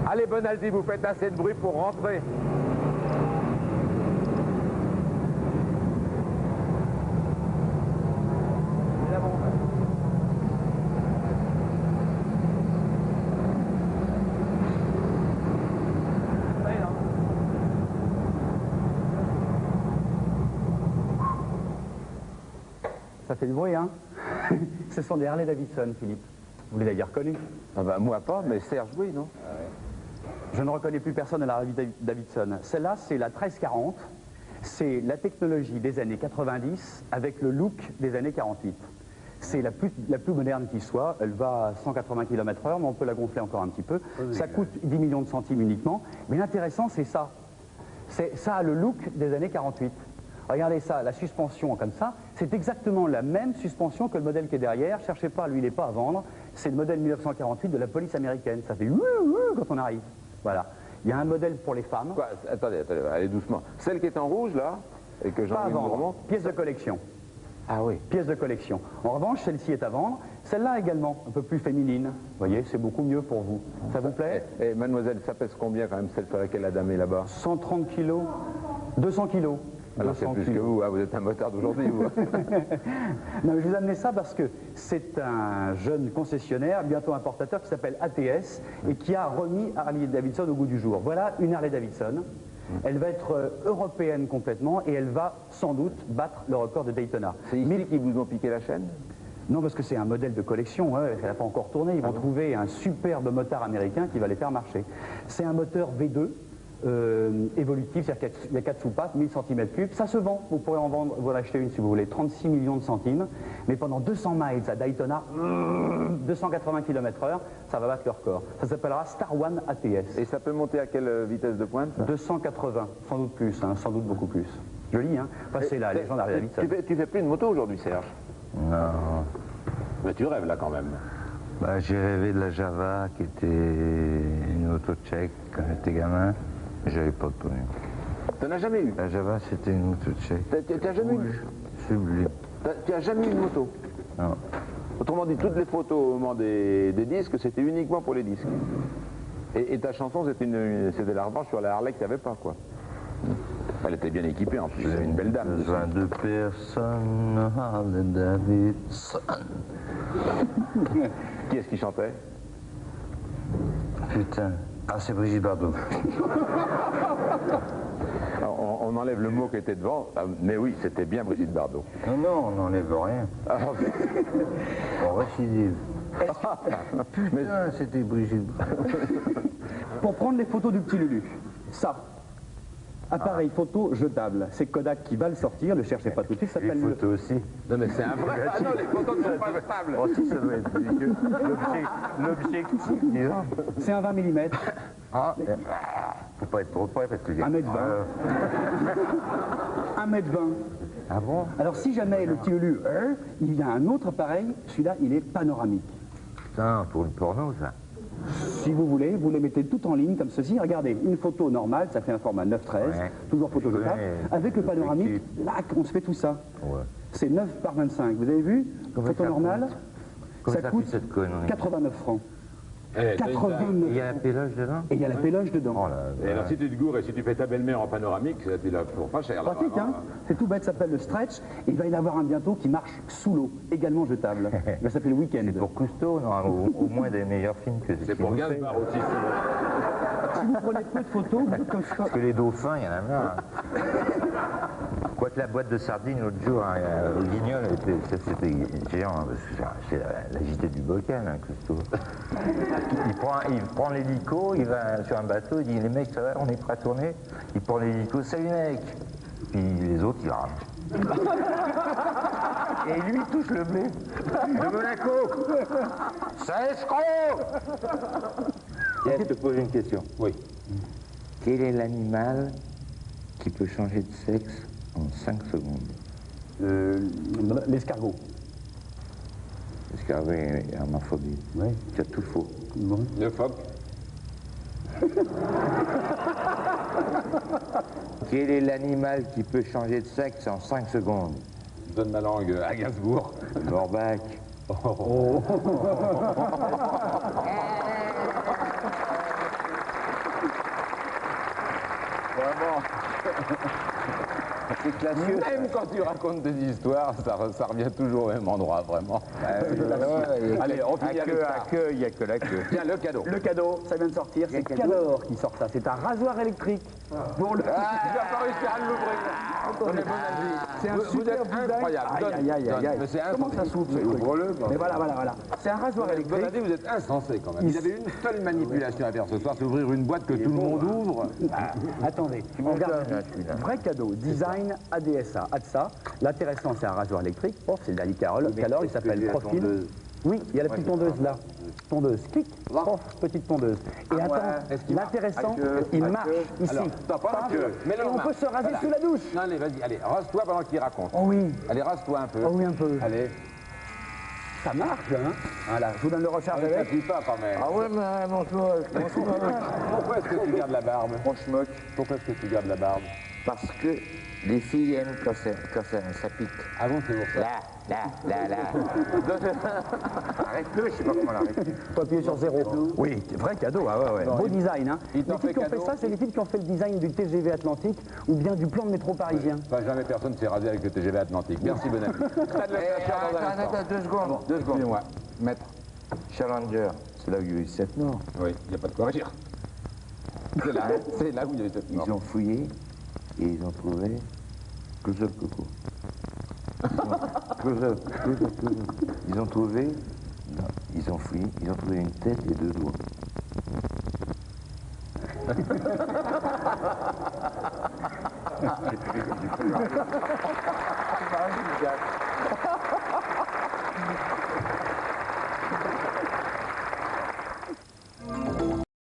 Allez, Bonaldi, vous faites assez de bruit pour rentrer. Ça fait du bruit, hein? Ce sont des Harley Davidson, Philippe. Vous les avez reconnus? Ah bah, moi pas, mais Serge, oui, non? Je ne reconnais plus personne à la Harley Davidson. Celle-là, c'est la 1340. C'est la technologie des années 90 avec le look des années 48. C'est la plus moderne qui soit. Elle va à 180 km/h, mais on peut la gonfler encore un petit peu. Ça coûte 10 millions de centimes uniquement. Mais l'intéressant, c'est ça. Ça a le look des années 48. Regardez ça, la suspension comme ça, c'est exactement la même suspension que le modèle qui est derrière. Cherchez pas, lui, il n'est pas à vendre. C'est le modèle 1948 de la police américaine. Ça fait quand on arrive. Voilà. Il y a un modèle pour les femmes. Quoi? Attendez, allez doucement. Celle qui est en rouge, là, et que j'en Pas à ai vendre. Pièce de collection. Ah oui. Pièce de collection. En revanche, celle-ci est à vendre. Celle-là également, un peu plus féminine. Vous voyez, c'est beaucoup mieux pour vous. Ça vous plaît? Et mademoiselle, ça pèse combien quand même, celle sur laquelle la dame est là-bas? 130 kilos. 200 kilos. Alors c'est plus que vous, hein, vous êtes un motard d'aujourd'hui, vous. Non, mais je vous ai amené ça parce que c'est un jeune concessionnaire, bientôt importateur, qui s'appelle ATS et qui a remis Harley Davidson au goût du jour. Voilà une Harley Davidson. Elle va être européenne complètement et elle va sans doute battre le record de Daytona. C'est ici qu'ils vous ont piqué la chaîne? Non, parce que c'est un modèle de collection, hein, elle n'a pas encore tourné. Ils vont trouver un superbe motard américain qui va les faire marcher. C'est un moteur V2. Évolutif, c'est-à-dire qu'il y a 4 soupapes, 1000 cm3, ça se vend, vous pourrez en vendre, vous en acheter une si vous voulez, 36 millions de centimes, mais pendant 200 miles à Daytona, 280 km/h, ça va battre le record. Ça s'appellera Star One ATS. Et ça peut monter à quelle vitesse de pointe, ça? 280, sans doute plus, hein, sans doute beaucoup plus. Joli, hein? Enfin, c'est la légende d'Harley Davidson. Tu fais plus de moto aujourd'hui, Serge? Non. Mais tu rêves là quand même. Bah, j'ai rêvé de la Java, qui était une auto tchèque quand j'étais gamin. J'avais pas connu. T'en as jamais eu? La Java, c'était une moto tchèque. T'as jamais eu? Sublime. Tu as jamais eu une moto? Non. Autrement dit, toutes les photos au moment des disques, c'était uniquement pour les disques. Et ta chanson, c'était la revanche sur la Harley que t'avais pas, quoi. Elle était bien équipée en plus, c'était une belle dame. Besoin de personne, Harley Davidson. Qui est-ce qui chantait? Putain. Ah, c'est Brigitte Bardot. Alors, on enlève le mot qui était devant, mais oui, c'était bien Brigitte Bardot. Non, non, on n'enlève rien. On récidive. Putain, c'était Brigitte Bardot. Pour prendre les photos du petit Lulu, ça, appareil photo jetable, c'est Kodak qui va le sortir, ne cherchez pas tout de suite, ça Les s'appelle... photos aussi. Non mais c'est un vrai... Ah non, les photos ne sont pas jetables. Oh si, ça doit être dégueu. L'objectif, disons. C'est un 20 mm, Ah, faut pas être trop près parce que... 1m20. 1m20. Ah bon? Alors si jamais le petit Lulu, il y a un autre appareil, celui-là il est panoramique. Putain, pour le porno, ça. Si vous voulez, vous les mettez tout en ligne comme ceci. Regardez, une photo normale, ça fait un format 9-13, Ouais. toujours photo jetable. Ouais. Avec le panoramique, là, on se fait tout ça. Ouais. C'est 9 par 25. Vous avez vu? Combien Photo ça normale, coûte? Combien ça ça coûte coûte cette connerie? 89 francs. Eh, 89. Il y a un péloge dedans? Et il y a la péloge dedans. Oh là Et là. alors si tu te gourres et si tu fais ta belle-mère en panoramique, tu la pour pas cher. là, Pratique, hein? C'est tout bête, ça s'appelle le stretch. Et il va y en avoir un bientôt qui marche sous l'eau, également jetable. Il va s'appeler le Weekend. C'est pour Cousteau, non, au moins des meilleurs films que C'est pour Gainsbourg aussi. Si vous prenez peu de photos, comme ça... Parce que les dauphins, il y en a marre. Quoique la boîte de sardines, l'autre jour, hein, au Guignol, c'était géant, hein, parce que c'est la JT du bocal, hein, Cousteau. Il prend l'hélico, il va sur un bateau, il dit les mecs, ça va, on est prêts à tourner. Il prend l'hélico, salut mec. Puis les autres, ils rament. Et lui, il touche le blé de Monaco. C'est escroc. Tiens, je te pose une question. Oui. Quel est l'animal qui peut changer de sexe en 5 secondes? L'escargot. L'escargot est hermaphrodite. Oui. Tu as tout faux. Bon. Le phoque. Quel est l'animal qui peut changer de sexe en 5 secondes? Donne ma langue à Gainsbourg. Le Morbac. Oh. C'est classieux. Même quand tu racontes des histoires, ça revient toujours au même endroit, vraiment. Allez, on finit avec ça. Il n'y a que la queue. Tiens, le cadeau. Le cadeau, ça vient de sortir, c'est Calor qui sort ça. C'est un rasoir électrique. Pour le... Tu n'as pas réussi à l'ouvrir. Non, mais mon avis, C'est un vous super êtes design. incroyable. Donne, Aïe, aïe, donne. aïe, aïe. Mais c'est Comment ça s'ouvre ce truc? Ouvre-le. Mais voilà. C'est un rasoir électrique. Bonadi, vous êtes insensé quand même. Il avait une seule manipulation à faire ce soir, c'est ouvrir une boîte que tout le monde ouvre. Attendez, regarde, vrai cadeau, design ADSA, ADSA. L'intéressant, c'est un rasoir électrique. Oh, c'est Dali Carole. Calor, il s'appelle Profil. Oui, il y a la petite tondeuse là. Tondeuse, clic, oh, petite tondeuse. Et attends, l'intéressant, il marche ici. Alors, t'as pas un queue. Et on peut se raser sous la douche. Non, allez, vas-y, allez, rase-toi pendant qu'il raconte. Oh oui, Allez, rase-toi un peu. oh oui, un peu. Allez. Ça marche, hein. Voilà, je vous donne le recharge Ça avec. suffit pas quand même. Ah ouais, mais mon Pourquoi est-ce que tu gardes la barbe? on se moque. Pourquoi est-ce que tu gardes la barbe? Parce que les filles aiment quand ça pique. Ah bon, c'est pour ça. Là. Arrête-le, je sais pas comment l'arrêter. Faut appuyer sur 0. Oui, vrai cadeau, ah ouais. Beau design, hein. il Les t'en types fait qui ont fait cadeau. ça, c'est les types qui ont fait le design du TGV Atlantique ou bien du plan de métro parisien. Enfin, jamais personne s'est rasé avec le TGV Atlantique. Merci, bon ami. Pas de le faire dans un instant. Attends, 2 secondes. 2 secondes. Excusez-moi. Maître. Challenger, c'est là où il y a eu 7 morts. Oui, il n'y a pas de quoi rire. C'est là où il y a eu cette mort. Ils ont fouillé et ils ont trouvé que seul coco. Ils ont trouvé, non, ils ont fouillé, ils ont trouvé une tête et 2 doigts.